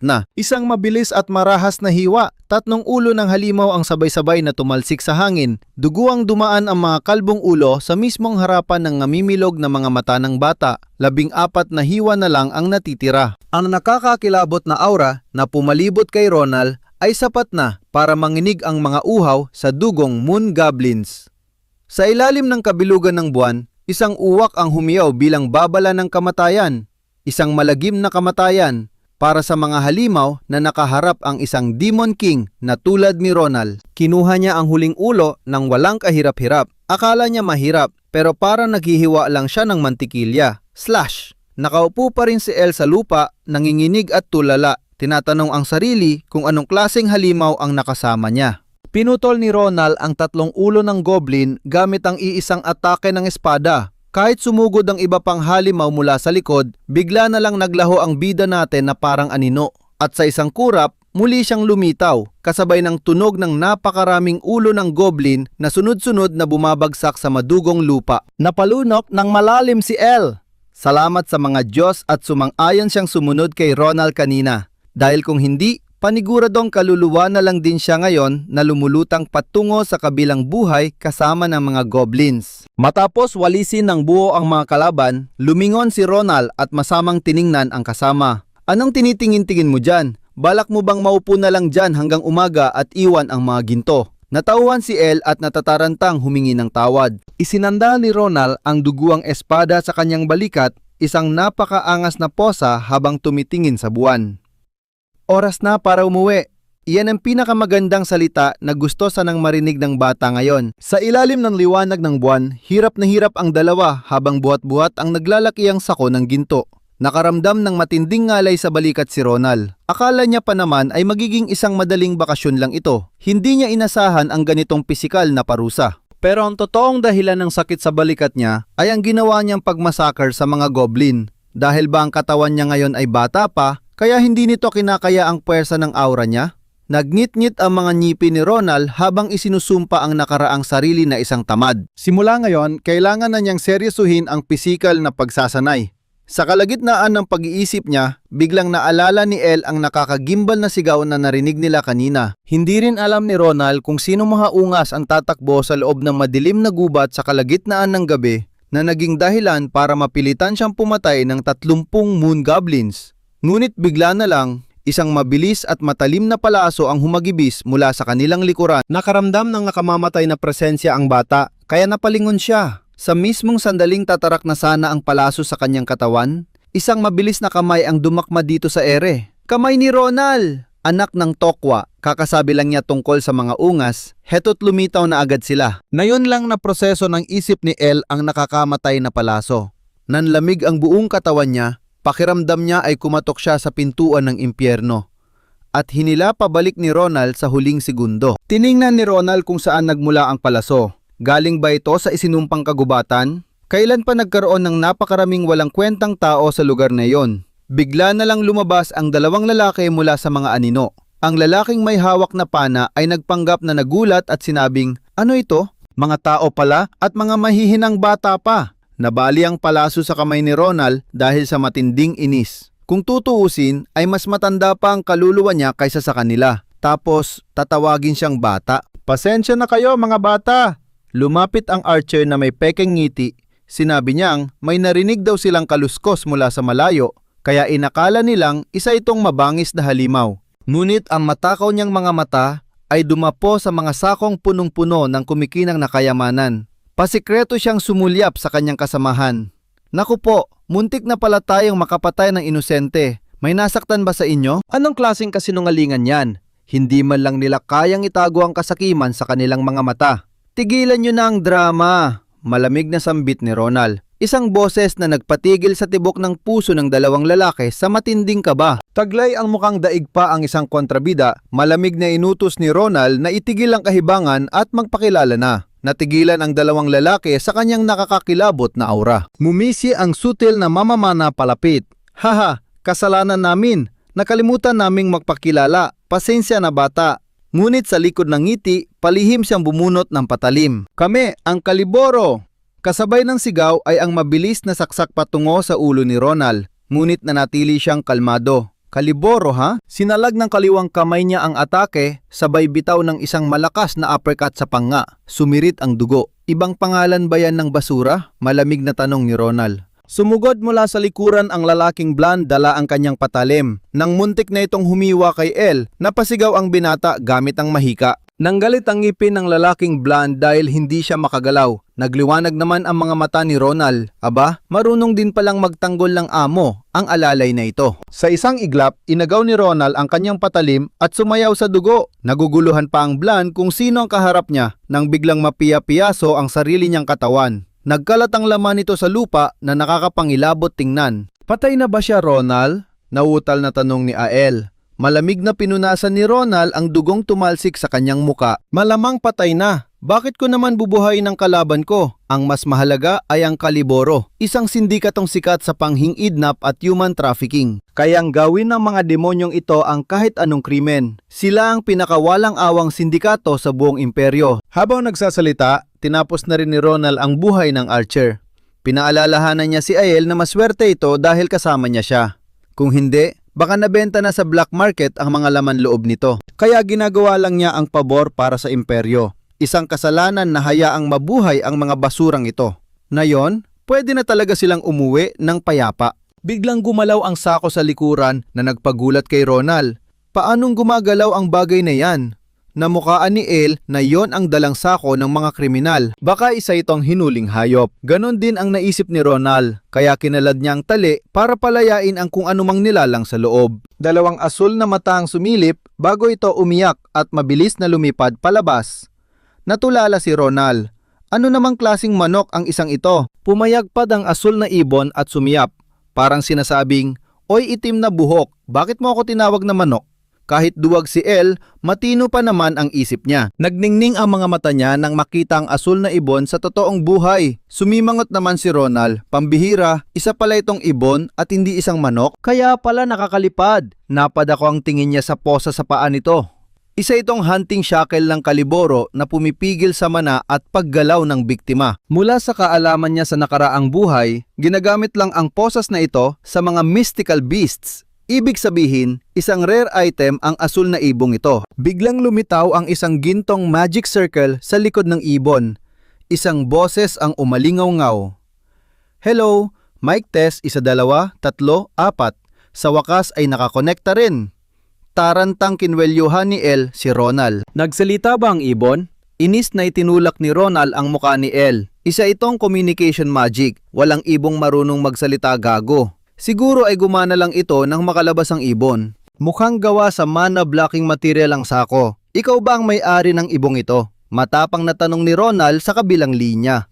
na. Isang mabilis at marahas na hiwa. 3 ulo ng halimaw ang sabay-sabay na tumalsik sa hangin. Duguang dumaan ang mga kalbong ulo sa mismong harapan ng namimilog na mga mata ng bata. 14 na hiwa na lang ang natitira. Ang nakakakilabot na aura na pumalibot kay Ronald ay sapat na para manginig ang mga uhaw sa dugong moon goblins. Sa ilalim ng kabilugan ng buwan, isang uwak ang humiyaw bilang babala ng kamatayan. Isang malagim na kamatayan para sa mga halimaw na nakaharap ang isang Demon King na tulad ni Ronald. Kinuha niya ang huling ulo ng walang kahirap-hirap. Akala niya mahirap pero parang naghihiwa lang siya ng mantikilya. Slash! Nakaupo pa rin si El sa lupa, nanginginig at tulala. Tinatanong ang sarili kung anong klaseng halimaw ang nakasama niya. Pinutol ni Ronald ang 3 ulo ng goblin gamit ang iisang atake ng espada. Kahit sumugod ang iba pang halimaw mula sa likod, bigla na lang naglaho ang bida natin na parang anino. At sa isang kurap, muli siyang lumitaw, kasabay ng tunog ng napakaraming ulo ng goblin na sunod-sunod na bumabagsak sa madugong lupa. Napalunok ng malalim si El. Salamat sa mga Diyos at sumang-ayon siyang sumunod kay Ronald kanina. Dahil kung hindi, paniguradong kaluluwa na lang din siya ngayon na lumulutang patungo sa kabilang buhay kasama ng mga goblins. Matapos walisin ng buo ang mga kalaban, lumingon si Ronald at masamang tiningnan ang kasama. Anong tinitingin-tingin mo dyan? Balak mo bang maupo na lang dyan hanggang umaga at iwan ang mga ginto? Natauhan si El at natatarantang humingi ng tawad. Isinanda ni Ronald ang duguang espada sa kanyang balikat, isang napakaangas na posa habang tumitingin sa buwan. Oras na para umuwi. Iyan ang pinakamagandang salita na gusto sanang marinig ng bata ngayon. Sa ilalim ng liwanag ng buwan, hirap na hirap ang dalawa habang buhat-buhat ang naglalaki ang sako ng ginto. Nakaramdam ng matinding ngalay sa balikat si Ronald. Akala niya pa naman ay magiging isang madaling bakasyon lang ito. Hindi niya inasahan ang ganitong pisikal na parusa. Pero ang totoong dahilan ng sakit sa balikat niya ay ang ginawa niyang pagmasakar sa mga goblin. Dahil ba ang katawan niya ngayon ay bata pa, kaya hindi nito kinakaya ang puwersa ng aura niya? Nagngit-ngit ang mga nyipi ni Ronald habang isinusumpa ang nakaraang sarili na isang tamad. Simula ngayon, kailangan na niyang seryosuhin ang pisikal na pagsasanay. Sa kalagitnaan ng pag-iisip niya, biglang naalala ni El ang nakakagimbal na sigaw na narinig nila kanina. Hindi rin alam ni Ronald kung sino mga ungas ang tatakbo sa loob ng madilim na gubat sa kalagitnaan ng gabi na naging dahilan para mapilitan siyang pumatay ng 30 moon goblins. Ngunit bigla na lang, Isang mabilis at matalim na palaso ang humagibis mula sa kanilang likuran. Nakaramdam ng nakamamatay na presensya ang bata, kaya napalingon siya. Sa mismong sandaling tatarak na sana ang palaso sa kanyang katawan, isang mabilis na kamay ang dumakma dito sa ere. Kamay ni Ronald! Anak ng Tokwa, kakasabi lang niya tungkol sa mga ungas, heto't lumitaw na agad sila. Nayon lang na proseso ng isip ni El ang nakakamatay na palaso. Nanlamig ang buong katawan niya, pakiramdam niya ay kumatok siya sa pintuan ng impyerno. At hinila pabalik ni Ronald sa huling segundo. Tiningnan ni Ronald kung saan nagmula ang palaso. Galing ba ito sa isinumpang kagubatan? Kailan pa nagkaroon ng napakaraming walang kwentang tao sa lugar na iyon? Bigla na lang lumabas ang dalawang lalaki mula sa mga anino. Ang lalaking may hawak na pana ay nagpanggap na nagulat at sinabing, "Ano ito? Mga tao pala at mga mahihinang bata pa." Nabali ang palaso sa kamay ni Ronald dahil sa matinding inis. Kung tutuusin ay mas matanda pa ang kaluluwa niya kaysa sa kanila. Tapos tatawagin siyang bata. "Pasensya na kayo mga bata." Lumapit ang archer na may pekeng ngiti. Sinabi niyang may narinig daw silang kaluskos mula sa malayo. Kaya inakala nilang isa itong mabangis na halimaw. Ngunit ang matakaw niyang mga mata ay dumapo sa mga sakong punong-puno ng kumikinang na kayamanan. Pasikreto siyang sumulyap sa kanyang kasamahan. "Naku po, muntik na pala tayong makapatay ng inosente. May nasaktan ba sa inyo?" Anong klaseng kasinungalingan yan? Hindi man lang nila kayang itago ang kasakiman sa kanilang mga mata. "Tigilan niyo na ang drama," malamig na sambit ni Ronald. Isang boses na nagpatigil sa tibok ng puso ng dalawang lalaki sa matinding kaba. Taglay ang mukhang daig pa ang isang kontrabida, malamig na inutos ni Ronald na itigil ang kahibangan at magpakilala na. Natigilan ang dalawang lalaki sa kanyang nakakakilabot na aura. Mumisi ang sutil na mamamana palapit. "Haha, kasalanan namin. Nakalimutan naming magpakilala. Pasensya na bata." Ngunit sa likod ng ngiti, palihim siyang bumunot ng patalim. "Kami, ang Kaliboro!" Kasabay ng sigaw ay ang mabilis na saksak patungo sa ulo ni Ronald, ngunit nanatili siyang kalmado. "Kaliboro ha?" Sinalag ng kaliwang kamay niya ang atake, sabay bitaw ng isang malakas na uppercut sa panga. Sumirit ang dugo. "Ibang pangalan ba yan ng basura?" Malamig na tanong ni Ronald. Sumugod mula sa likuran ang lalaking blonde, dala ang kanyang patalim. Nang muntik na itong humiwa kay El, napasigaw ang binata gamit ang mahika. Nanggalit ang ngipin ng lalaking blonde dahil hindi siya makagalaw. Nagliwanag naman ang mga mata ni Ronald. Aba, marunong din palang magtanggol ng amo ang alalay na ito. Sa isang iglap, inagaw ni Ronald ang kanyang patalim at sumayaw sa dugo. Naguguluhan pa ang blonde kung sino ang kaharap niya nang biglang mapiya-piyaso ang sarili niyang katawan. Nagkalat ang laman nito sa lupa na nakakapangilabot tingnan. "Patay na ba siya, Ronald?" Nauutal na tanong ni Ael. Malamig na pinunasan ni Ronald ang dugong tumalsik sa kanyang muka. "Malamang patay na. Bakit ko naman bubuhayin ang kalaban ko? Ang mas mahalaga ay ang Kaliboro, isang sindikatong sikat sa panghing-idnap at human trafficking. Kayang gawin ng mga demonyong ito ang kahit anong krimen. Sila ang pinakawalang awang sindikato sa buong imperyo." Habang nagsasalita, tinapos na rin ni Ronald ang buhay ng archer. Pinaalalahanan niya si Ael na maswerte ito dahil kasama niya siya. Kung hindi, baka nabenta na sa black market ang mga laman loob nito. Kaya ginagawa lang niya ang pabor para sa imperyo. Isang kasalanan na hayaang mabuhay ang mga basurang ito. Ngayon, pwede na talaga silang umuwi ng payapa. Biglang gumalaw ang sako sa likuran na nagpagulat kay Ronald. Paanong gumagalaw ang bagay na yan? Namukhaan ni El na yon ang dalang sako ng mga kriminal. Baka isa itong hinuling hayop. Ganon din ang naisip ni Ronald, kaya kinalad niya ang tali para palayain ang kung anumang nilalang sa loob. Dalawang asul na mata ang sumilip bago ito umiyak at mabilis na lumipad palabas. Natulala si Ronald. Ano namang klasing manok ang isang ito? Pumayagpad ang asul na ibon at sumiyap. Parang sinasabing, "Oy itim na buhok, bakit mo ako tinawag na manok?" Kahit duwag si El, matino pa naman ang isip niya. Nagningning ang mga mata niya nang makita ang asul na ibon sa totoong buhay. Sumimangot naman si Ronald. Pambihira, isa pala itong ibon at hindi isang manok. Kaya pala nakakalipad. Napadako ang tingin niya sa posa sa paa nito. Isa itong hunting shackle ng Kaliboro na pumipigil sa mana at paggalaw ng biktima. Mula sa kaalaman niya sa nakaraang buhay, ginagamit lang ang posas na ito sa mga mystical beasts. Ibig sabihin, isang rare item ang asul na ibong ito. Biglang lumitaw ang isang gintong magic circle sa likod ng ibon. Isang boses ang umalingaw-ngaw. "Hello, mic test, 1, 2, 3, 4. Sa wakas ay nakakonekta rin." tarantang kinwelyuhan ni El si Ronald. Nagsalita ba ang ibon? Inis na itinulak ni Ronald ang muka ni El. Isa itong communication magic. Walang ibong marunong magsalita gago. Siguro ay gumana lang ito nang makalabas ang ibon. Mukhang gawa sa mana blocking material ang sako. Ikaw ba ang may-ari ng ibong ito? Matapang na tanong ni Ronald sa kabilang linya.